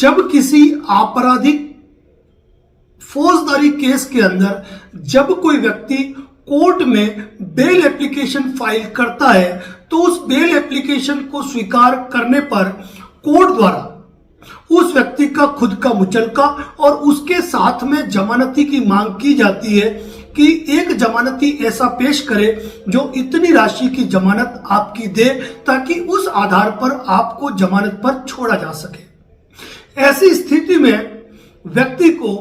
जब किसी आपराधिक फौजदारी केस के अंदर जब कोई व्यक्ति कोर्ट में बेल एप्लीकेशन फाइल करता है तो उस बेल एप्लीकेशन को स्वीकार करने पर कोर्ट द्वारा उस व्यक्ति का खुद का मुचलका और उसके साथ में जमानती की मांग की जाती है कि एक जमानती ऐसा पेश करे जो इतनी राशि की जमानत आपकी दे ताकि उस आधार पर आपको जमानत पर छोड़ा जा सके। ऐसी स्थिति में व्यक्ति को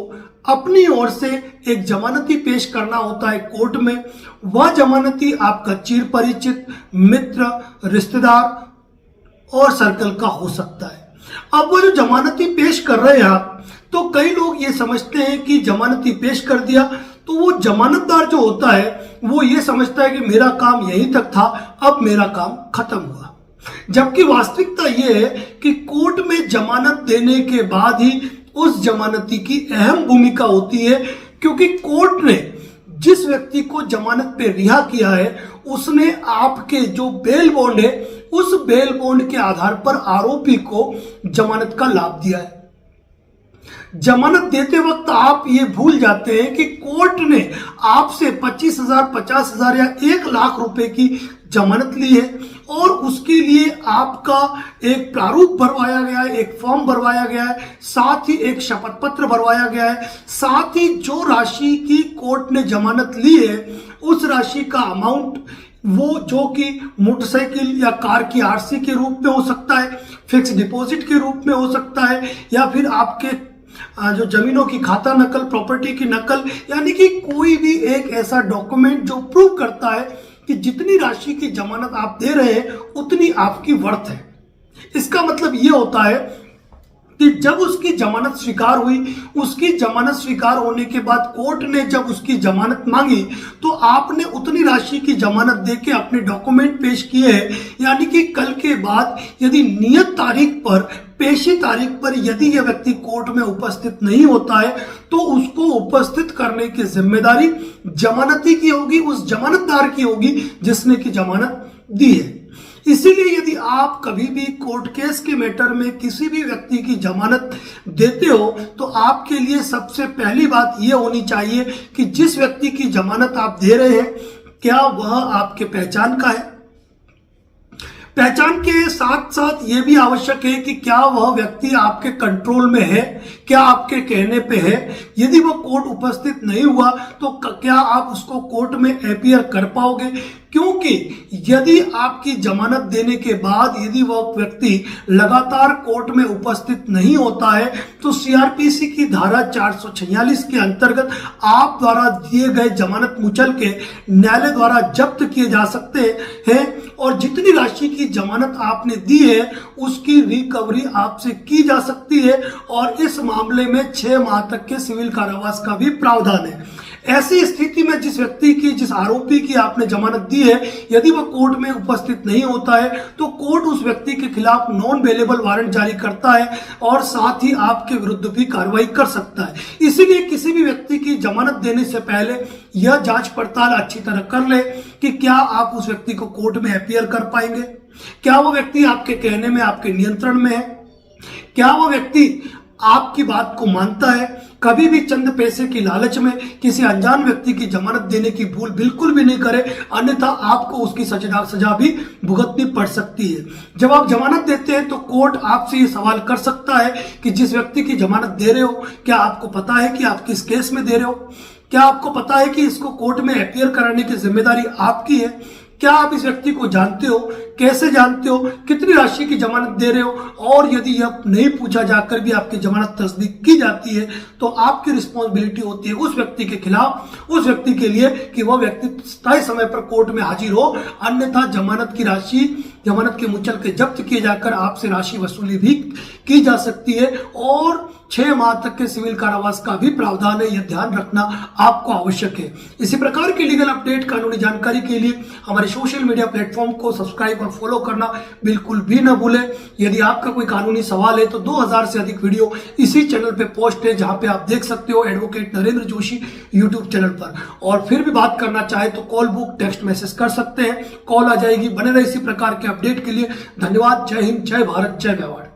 अपनी ओर से एक जमानती पेश करना होता है कोर्ट में। वह जमानती आपका चिर परिचित, मित्र, रिश्तेदार और सर्कल का हो सकता है। अब वो जो जमानती पेश कर रहे हैं आप, तो कई लोग ये समझते हैं कि जमानती पेश कर दिया तो वो जमानतदार जो होता है वो ये समझता है कि मेरा काम यहीं तक था, अब मेरा काम खत्म हुआ। जबकि वास्तविकता ये है कि कोर्ट में जमानत देने के बाद ही उस जमानती की अहम भूमिका होती है, क्योंकि कोर्ट ने जिस व्यक्ति को जमानत पे रिहा किया है उसने आपके जो बेल बॉन्ड है उस बेल बॉन्ड के आधार पर आरोपी को जमानत का लाभ दिया है। जमानत देते वक्त आप ये भूल जाते हैं कि कोर्ट ने आपसे 25,000, 50,000 या 1,00,000 रुपए की जमानत ली है और उसके लिए आपका एक प्रारूप भरवाया गया है, एक फॉर्म भरवाया गया है, साथ ही एक शपथ पत्र भरवाया गया है। साथ ही जो राशि की कोर्ट ने जमानत ली है उस राशि का अमाउंट वो जो कि मोटरसाइकिल या कार की आरसी के रूप में हो सकता है, फिक्स डिपॉजिट के रूप में हो सकता है, या फिर आपके जो जमीनों की खाता नकल, प्रॉपर्टी की नकल, यानी कि कोई भी एक ऐसा डॉक्यूमेंट जो प्रूव करता है कि जितनी राशि की जमानत आप दे रहे हैं उतनी आपकी वर्थ है। इसका मतलब यह होता है कि जब उसकी जमानत स्वीकार हुई, उसकी जमानत स्वीकार होने के बाद कोर्ट ने जब उसकी जमानत मांगी तो आपने उतनी राशि की जमानत देके अपने डॉक्यूमेंट पेश किए हैं। यानी कि कल के बाद यदि नियत तारीख पर, पेशी तारीख पर यदि यह व्यक्ति कोर्ट में उपस्थित नहीं होता है तो उसको उपस्थित करने की जिम्मेदारी जमानती की होगी, उस जमानतदार की होगी जिसने की जमानत दी है। इसीलिए यदि आप कभी भी कोर्ट केस के मैटर में किसी भी व्यक्ति की जमानत देते हो तो आपके लिए सबसे पहली बात यह होनी चाहिए कि जिस व्यक्ति की जमानत आप दे रहे हैं क्या वह आपके पहचान का है। पहचान के साथ साथ यह भी आवश्यक है कि क्या वह व्यक्ति आपके कंट्रोल में है, क्या आपके कहने पे है। यदि वह कोर्ट उपस्थित नहीं हुआ तो क्या आप उसको कोर्ट में अपीयर कर पाओगे, क्योंकि यदि आपकी जमानत देने के बाद यदि वह व्यक्ति लगातार कोर्ट में उपस्थित नहीं होता है तो सीआरपीसी की धारा 446 के अंतर्गत आप द्वारा दिए गए जमानत मुचल के न्यायालय द्वारा जब्त किए जा सकते हैं और जितनी राशि की जमानत आपने दी है उसकी रिकवरी आपसे की जा सकती है और इस मामले में 6 माह तक के सिविल कारावास का भी प्रावधान है। ऐसी स्थिति में जिस व्यक्ति की, जिस आरोपी की आपने जमानत दी है, यदि वह कोर्ट में उपस्थित नहीं होता है तो कोर्ट उस व्यक्ति के खिलाफ नॉन बेलेबल वारंट जारी करता है और साथ ही आपके विरुद्ध भी कार्रवाई कर सकता है। इसीलिए किसी भी व्यक्ति की जमानत देने से पहले यह जांच पड़ताल अच्छी तरह कर ले कि क्या आप उस व्यक्ति को कोर्ट में अपीयर कर पाएंगे, क्या वो व्यक्ति आपके कहने में, आपके नियंत्रण में है, क्या वो व्यक्ति आपकी बात को मानता है। कभी भी चंद पैसे की लालच में किसी अनजान व्यक्ति की जमानत देने की भूल बिल्कुल भी नहीं करे, अन्यथा आपको उसकी सजा भी भुगतनी पड़ सकती है। जब आप जमानत देते हैं तो कोर्ट आपसे ये सवाल कर सकता है कि जिस व्यक्ति की जमानत दे रहे हो क्या आपको पता है कि आप किस केस में दे रहे हो, क्या आपको पता है कि इसको कोर्ट में अपीयर कराने की जिम्मेदारी आपकी है, क्या आप इस व्यक्ति को जानते हो, कैसे जानते हो, कितनी राशि की जमानत दे रहे हो। और यदि यह नहीं पूछा जाकर भी आपकी जमानत तस्दीक की जाती है तो आपकी रिस्पॉन्सिबिलिटी होती है उस व्यक्ति के खिलाफ, उस व्यक्ति के लिए कि वह व्यक्ति तय समय पर कोर्ट में हाजिर हो, अन्यथा जमानत की राशि, जमानत के मुचल के जब्त किए जाकर आपसे राशि वसूली भी की जा सकती है और 6 माह तक के सिविल कारावास का भी प्रावधान है। यह ध्यान रखना आपको आवश्यक है। इसी प्रकार की लीगल अपडेट, कानूनी जानकारी के लिए हमारे सोशल मीडिया प्लेटफॉर्म को सब्सक्राइब और फॉलो करना बिल्कुल भी न भूलें। यदि आपका कोई कानूनी सवाल है तो 2000 से अधिक वीडियो इसी चैनल पे पोस्ट है, जहां पे आप देख सकते हो advocate Narendra Joshi YouTube channel पर। और फिर भी बात करना चाहे तो कॉल बुक, टेक्स्ट मैसेज कर सकते हैं, कॉल आ जाएगी। बने रहे इसी प्रकार के अपडेट के लिए। धन्यवाद। जय हिंद, जय भारत, जय मेवाड़।